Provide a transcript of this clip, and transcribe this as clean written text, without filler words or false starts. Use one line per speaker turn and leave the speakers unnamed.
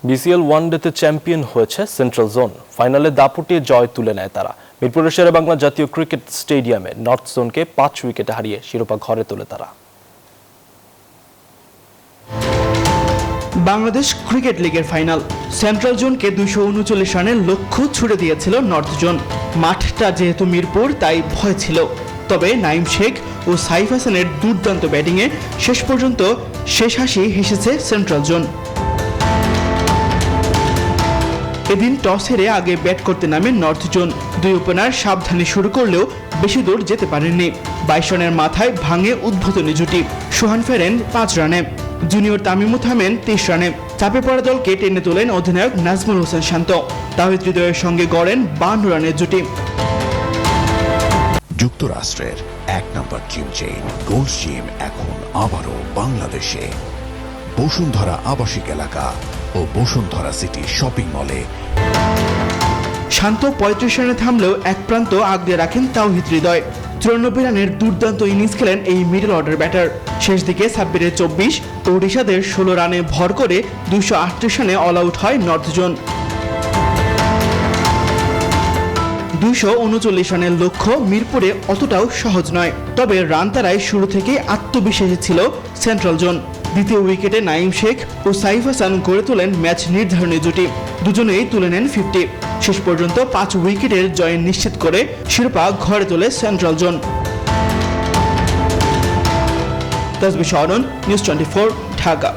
BCL ওয়ানডেতে champion হয়েছে central zone. ফাইনালে দাপুটে জয় তুলে নেয় তারা। মিরপুরের শেরেবাংলা জাতীয় ক্রিকেট স্টেডিয়ামে নর্থ জোনকে 5 উইকেটে হারিয়ে শিরোপা ঘরে তোলে তারা।
বাংলাদেশ ক্রিকেট লিগের ফাইনাল। সেন্ট্রাল জোনকে 239 রানের লক্ষ্য ছুড়ে দিয়েছিল নর্থ জোন। মাঠটা যেহেতু মিরপুর তাই ভয় ছিল, তবে নাইম শেখ ও সাইফ হাসানের দুর্দান্ত ব্যাটিংয়ে শেষ পর্যন্ত শেষ হাসি হেসেছে সেন্ট্রাল জোন। এদিন টস হেরে আগে ব্যাট করতে নামে নর্থ জোন। দুই ওপেনার সাবধানে শুরু করলেও বেশি দূর যেতে পারেননি। 22 রানের মাথায় ভাঙে উদ্বোধনী জুটি। সোহান ফেরেন 5 রানে, জুনিয়র তামিমও থামেন 23 রানে। চাপে পড়া দলকে টেনে তোলেন অধিনায়ক নাজমুল হোসেন শান্ত। তাওহিদ হৃদয়ের সঙ্গে গড়েন 52 রানের জুটি।
যুক্তরাষ্ট্রের 1 নম্বর জিম চেইন গোল্ড জিম এখন আবারও বাংলাদেশে। বসুন্ধরা আবাসিক এলাকা ও বসুন্ধরা সিটি শপিং মলে।
শান্ত 35 রানে থামলেও এক প্রান্ত আগলে রাখেন তাওহিদ হৃদয়। 94 রানের দুর্দান্ত ইনিংস খেলেন এই মিডল অর্ডার ব্যাটার। শেষ দিকে সাব্বিরের 24 ও রিশাদের 16 রানে ভর করে 238 রানে অল আউট হয় নর্থ জোন। 239 রানের লক্ষ্য মিরপুরে অতটাও সহজ নয়, তবে রান তারায় শুরু থেকেই আত্মবিশ্বাসী ছিল সেন্ট্রাল জোন। দ্বিতীয় উইকেটে নাইম শেখ ও সাইফ হাসান গড়ে তোলেন ম্যাচ নির্ধারণী জুটি। দুজনেই তুলে নেন 50। শেষ পর্যন্ত 5 উইকেটের জয় নিশ্চিত করে শিরোপা ঘরে তোলে central zone. Tasbih Shawon, news 24, Dhaka.